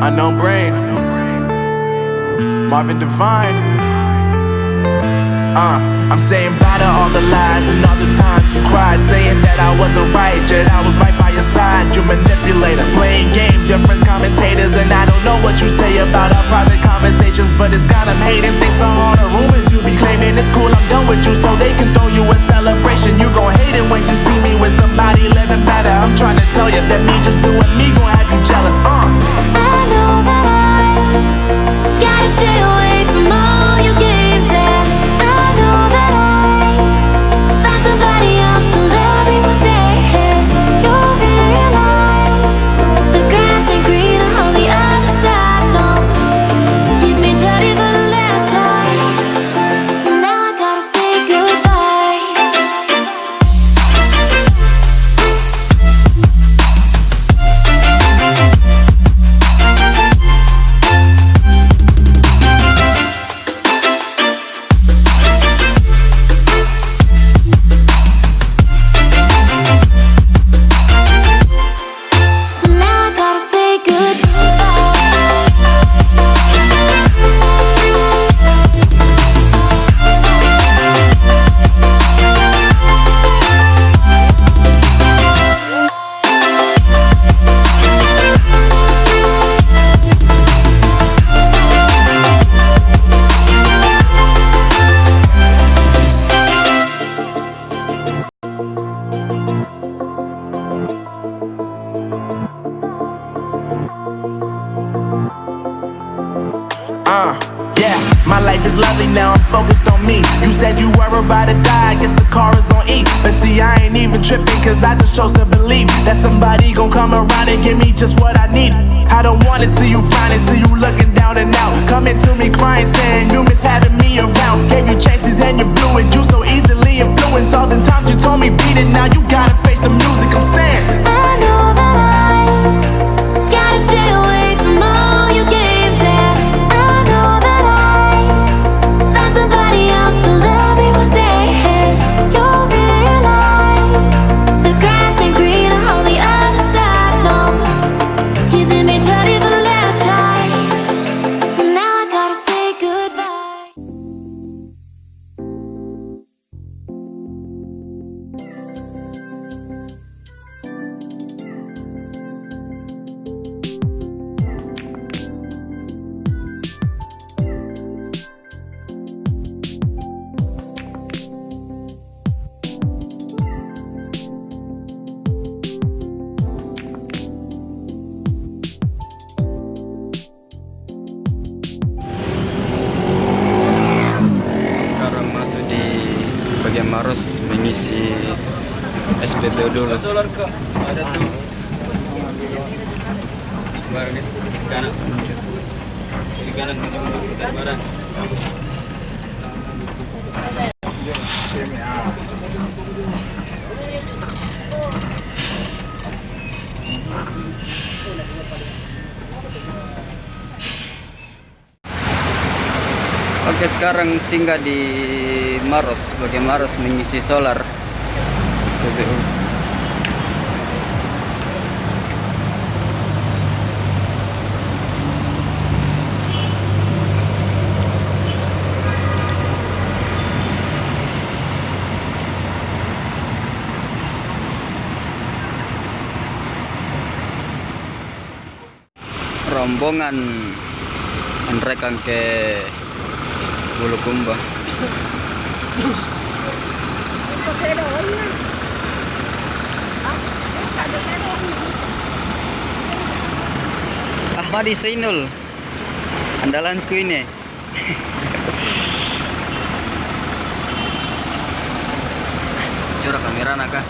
Unknown Brain, Marvin Divine. I'm saying bye to all the lies and all the times you cried, saying that I wasn't right, yet I was right by your side. You manipulator, playing games, your friends commentators, and I don't know what you say about our private conversations, but it's got them hating. Thanks to all the rumors you be claiming. It's cool, I'm done with you, so they can throw you a celebration. You gon' hate it when you see me with somebody living better. I'm trying to tell you that me just doing me gon' have you jealous. I know that I gotta stay away from all your games, yeah. I know that I found somebody else to love me one day. You'll realize the grass ain't greener on the other side, no. He's been dirty for the last time, so now I gotta say goodbye. So now I gotta say goodbye. Yeah, my life is lovely now, I'm focused on me. You said you were about to die, I guess the car is on E. But see, I ain't even tripping, cause I just chose to believe that somebody gon' come around and give me just what I need. I don't wanna see you frowning, see you looking down and out, coming to me crying, saying you miss having me around. Gave you chances and you blew it, you so easily influenced. All the times you told me beat it, now you gotta face the music. I'm saying I know that I gotta stay away from all your games, yeah. I know that I found somebody else to love me one day. You'll realize the grass ain't greener on the other side, no. You did me dirty for the last time, so now I gotta say goodbye. Sekarang masuk di bagian Maros mengisi SIPATUO dulu. Ada tuh barang kanan, kiri kanan kita barang. Oke, sekarang singgah di Maros, bagian Maros mengisi solar SPBU. Rombongan Enrekang ke bulukumba. Ahmadi Zainul, andalanku ini. Curah kamera naka.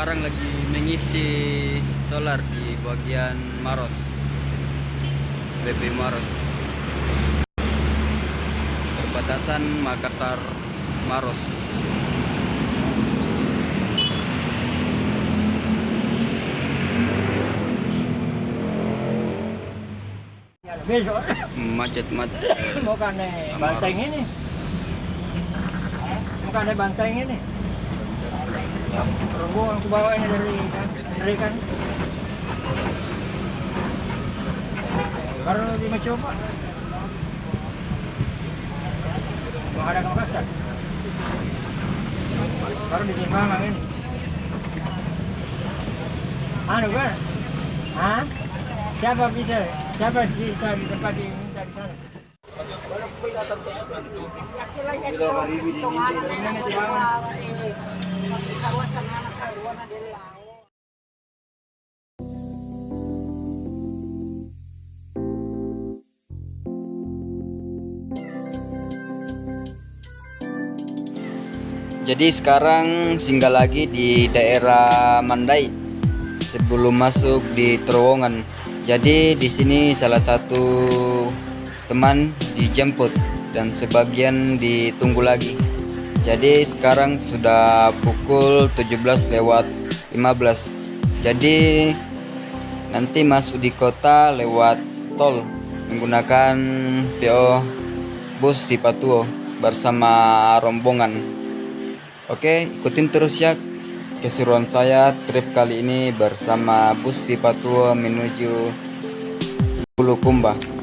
sekarang lagi mengisi solar di bagian Maros, SPP Maros, perbatasan Makassar Maros. Besok Macet-macet. bukan banteng ini. Bukan banteng ini. Rombongan aku bawa ini dari Enrekang. Baru di mencoba. Mau ada ke Makassar. Baru di Timbang ini. Anu kan? Hah? Siapa bisa di tempat diminta di sana? Jadi sekarang singgah lagi di daerah Mandai sebelum masuk di terowongan. Jadi di sini salah satu teman dijemput dan sebagian ditunggu lagi. Jadi sekarang sudah pukul 17:15. Jadi nanti masuk di kota lewat tol menggunakan PO bus SIPATUO bersama Rombongan. Oke, ikutin terus ya keseruan saya trip kali ini bersama bus SIPATUO menuju Bulukumba.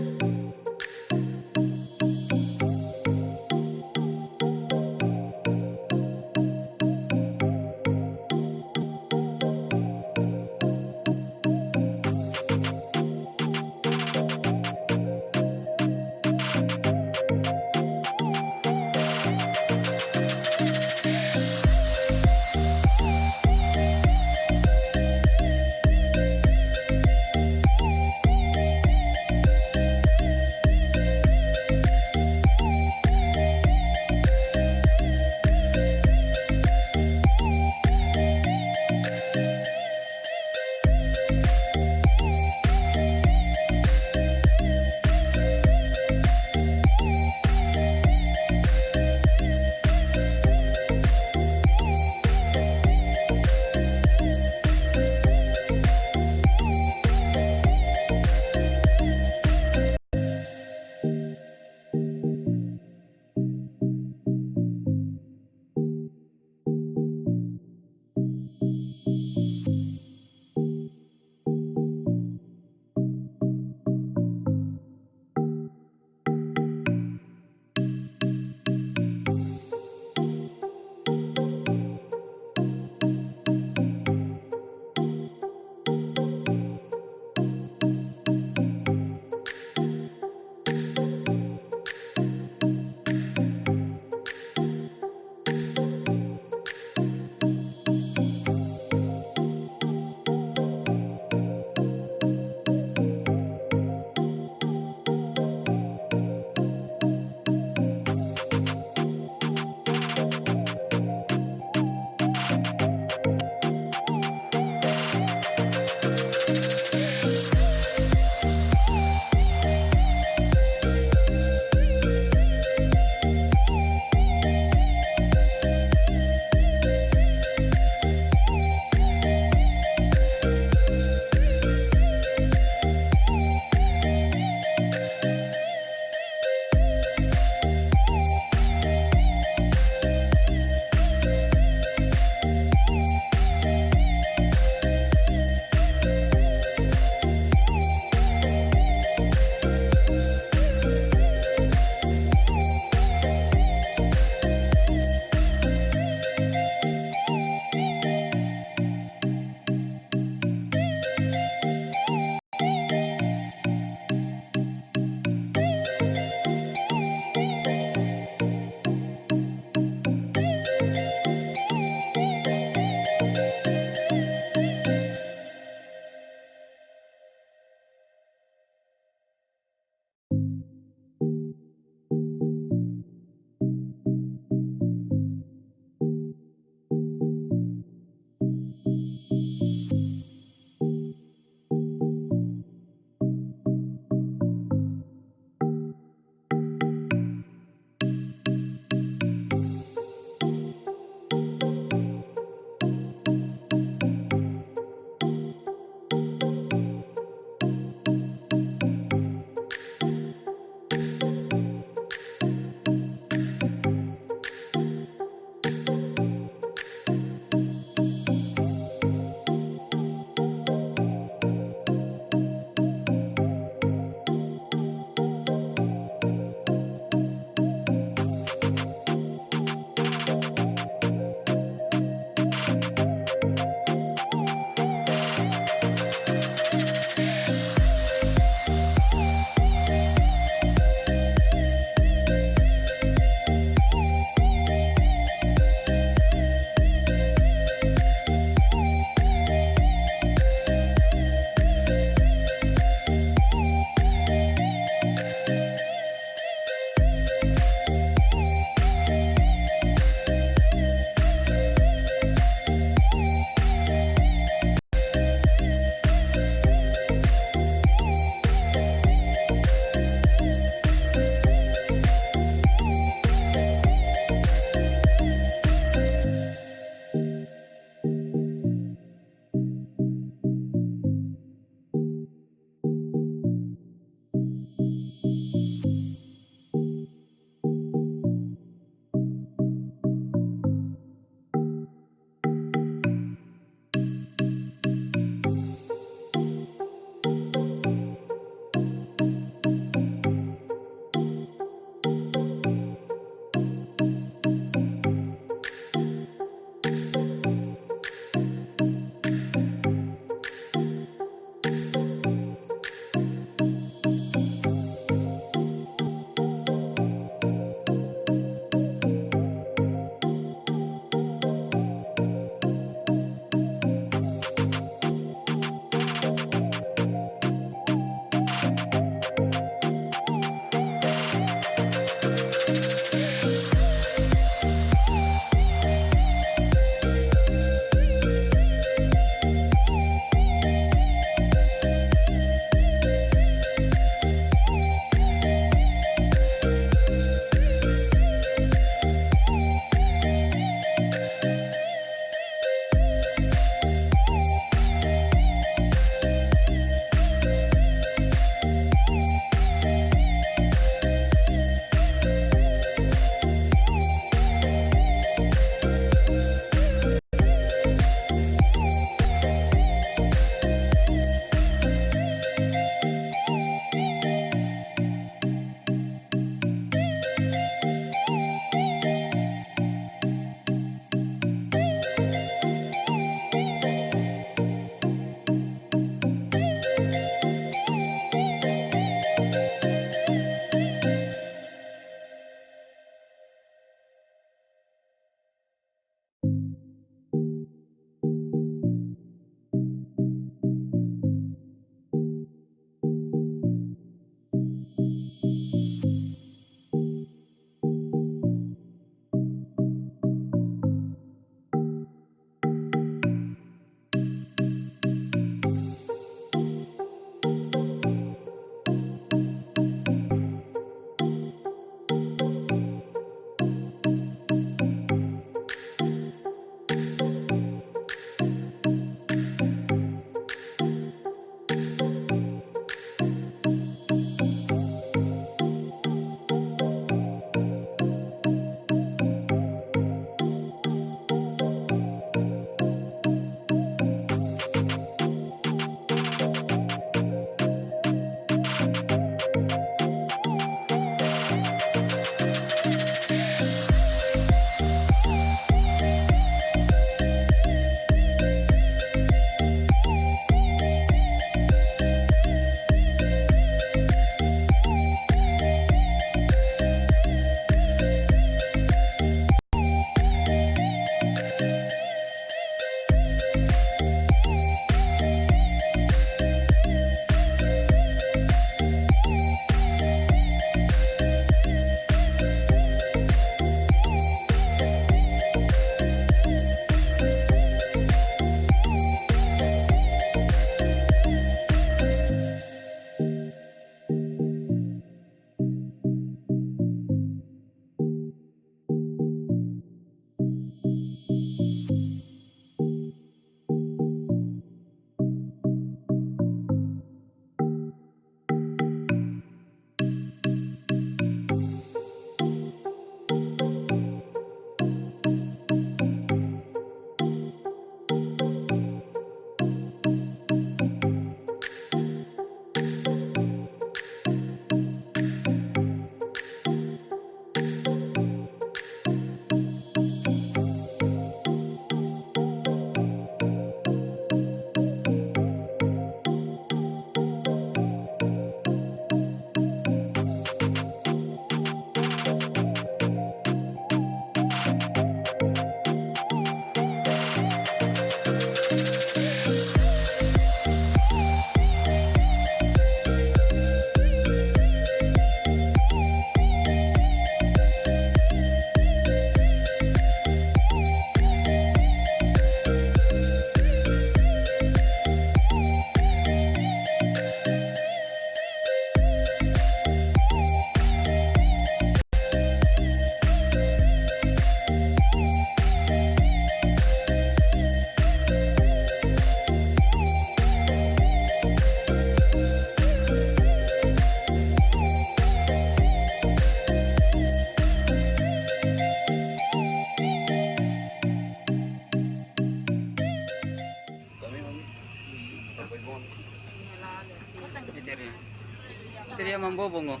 Dia membobong oh.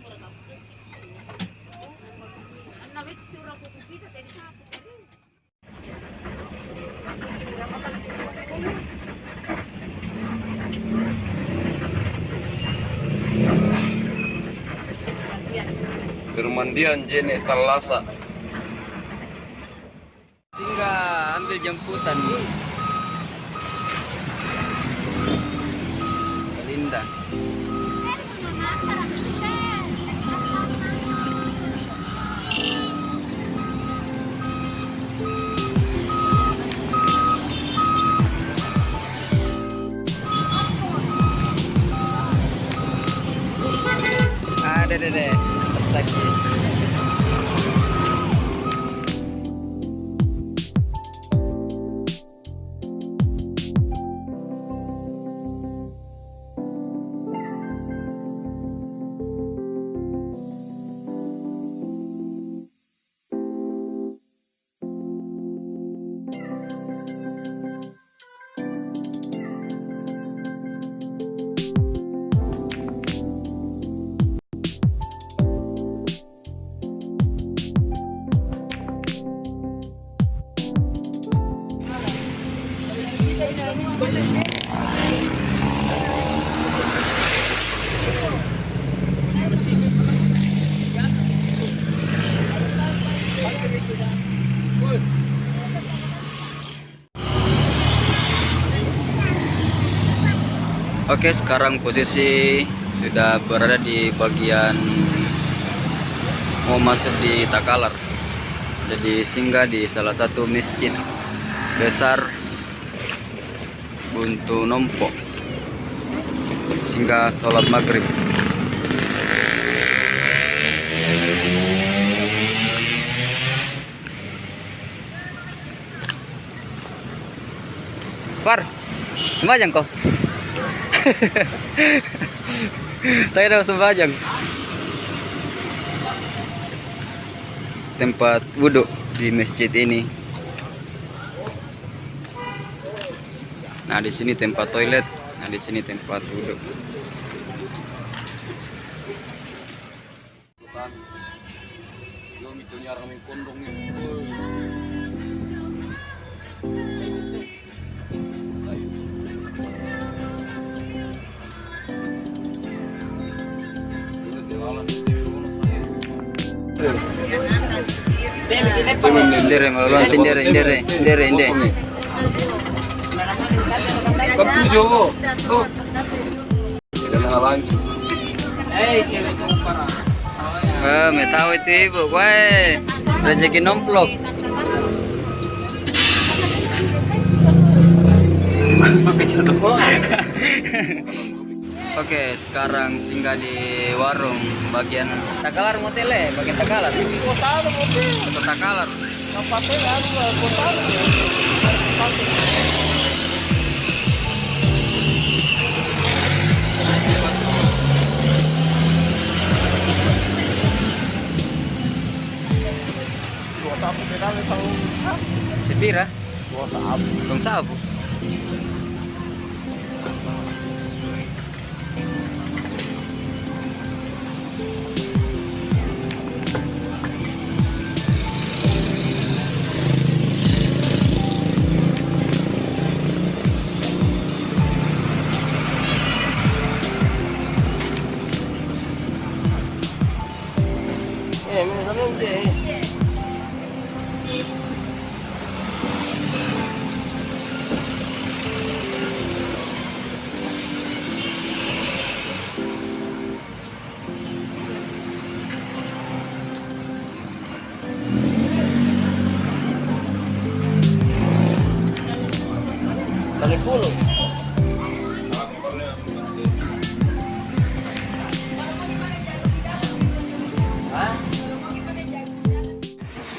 Bermandian jenek talasa. Tinggal ambil jemputan. Linda. Ada deh. Lagi. Oke, sekarang posisi sudah berada di bagian mau masuk di Takalar. Jadi singgah di salah satu masjid besar untuk nombok, singgah sholat maghrib. Spar, sembahyang kok. Saya udah sembahyang. Tempat wudhu di masjid ini. Nah, di sini tempat toilet. Nah, di sini tempat wudhu. Indere malah indere. Ketujuh. Tuh. Jangan lagi. May tahu itu ibu, gue rezeki nomplok. Oke, sekarang singgah di warung bagian Takalar motele, bagian Takalar. Atau Takalar. Sepira? Tong sabu.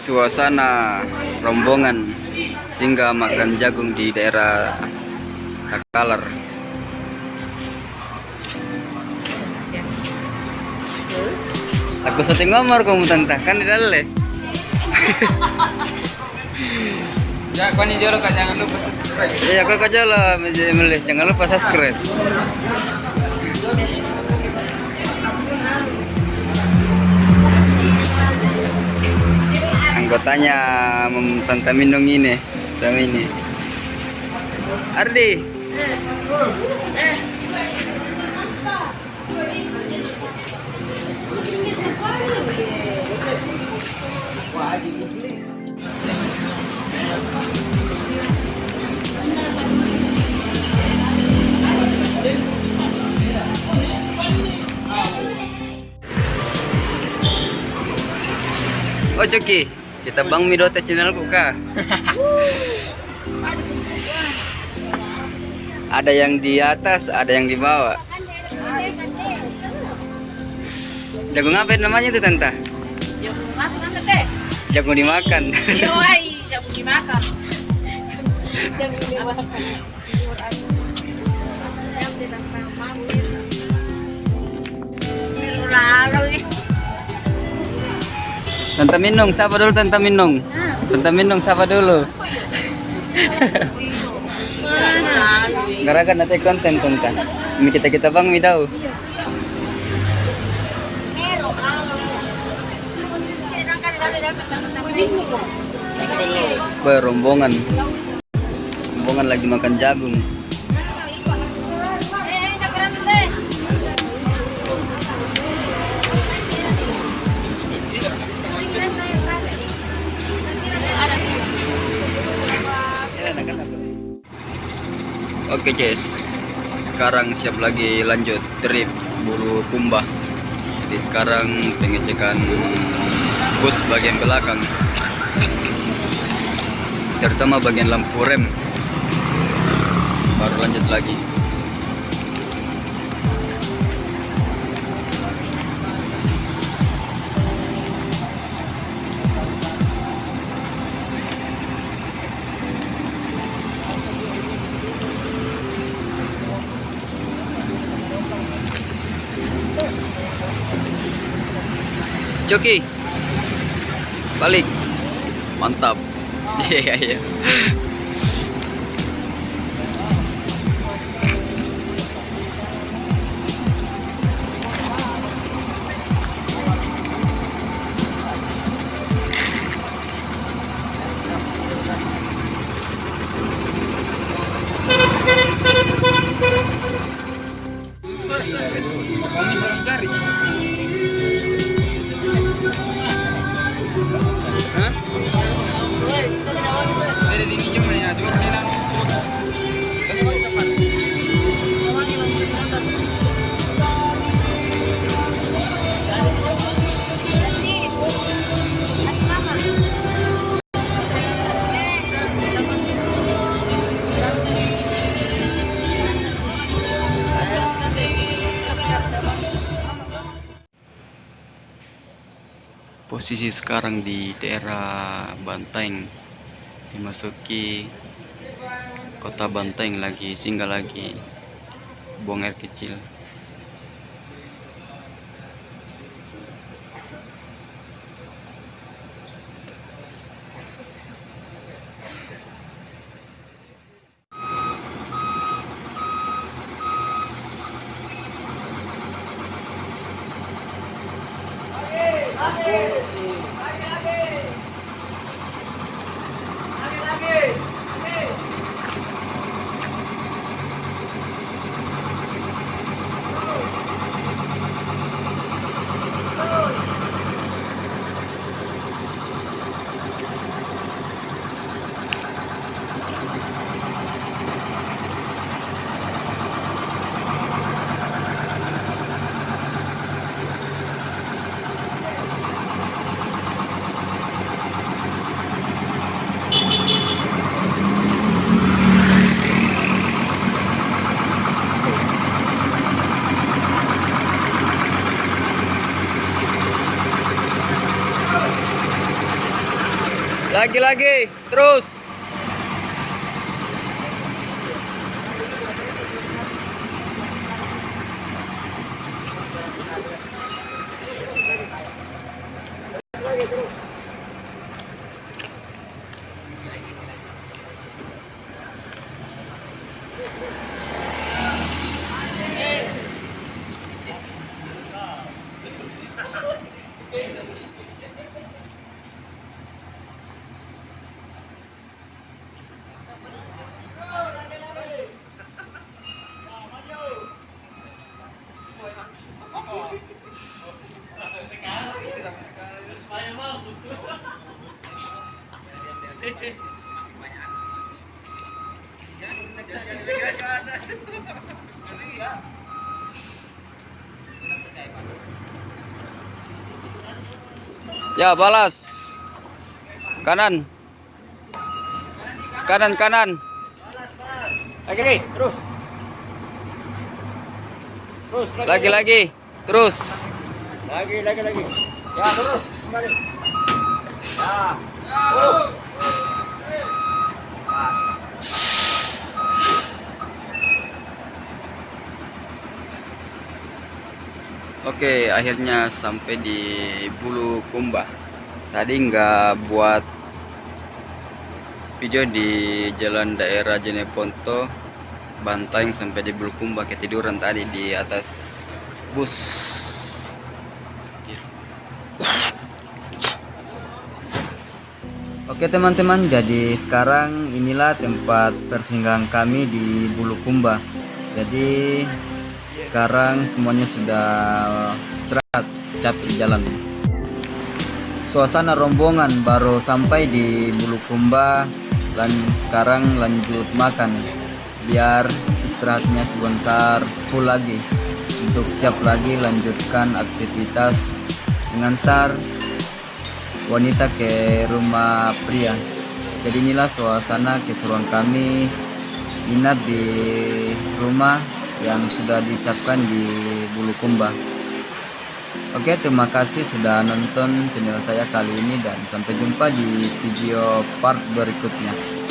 Suasana rombongan singgah makan jagung di daerah Takalar. Aku setting ngomor kamu tentang kan di dalam. Ya, kau ni jorok jangan lupa subscribe. Ya, kau kerja lah, jangan lupa subscribe. Kau tanya Tante Minung ini sama ini. Ardi. Oh Coki, kita bang midota channelku kah? Ada yang di atas, ada yang di bawah. Jagung apa namanya itu Tante? Jagung apa teh? Jagung dimakan. Yoi, jagung dimakan. Jagung dimakan. Tante Minung, sapa dulu Tante Minung. Tante Minung, sapa dulu. Gara-gara nanti konten Tante. Ini kita bang midau. Rombongan. Rombongan lagi makan jagung. Oke guys, sekarang siap lagi lanjut trip bulukumba. Jadi sekarang pengecekan bus bagian belakang, terutama bagian lampu rem, baru lanjut lagi. Joki, balik, mantap. Iya iya. Posisi sekarang di daerah Banteng, dimasuki kota Banteng lagi, singgah lagi buang air kecil. Lagi, terus. Ya, balas. Kanan. Kanan. Lagi, terus. Terus, Lagi. Terus. Lagi. Ya, terus, kembali. Ya. Terus. Oke, akhirnya sampai di Bulukumba. Tadi nggak buat video di jalan daerah Jeneponto, Bantaing sampai di Bulukumba, ketiduran tadi di atas bus. Oke teman-teman, jadi sekarang inilah tempat persinggahan kami di Bulukumba. Jadi sekarang semuanya sudah istirahat, capek di jalan. Suasana rombongan baru sampai di Bulukumba dan sekarang lanjut makan biar istirahatnya sebentar full lagi untuk siap lagi lanjutkan aktivitas mengantar wanita ke rumah pria. Jadi inilah suasana keseruan kami inap di rumah yang sudah disiapkan di Bulukumba. Oke, terima kasih sudah nonton channel saya kali ini dan sampai jumpa di video part berikutnya.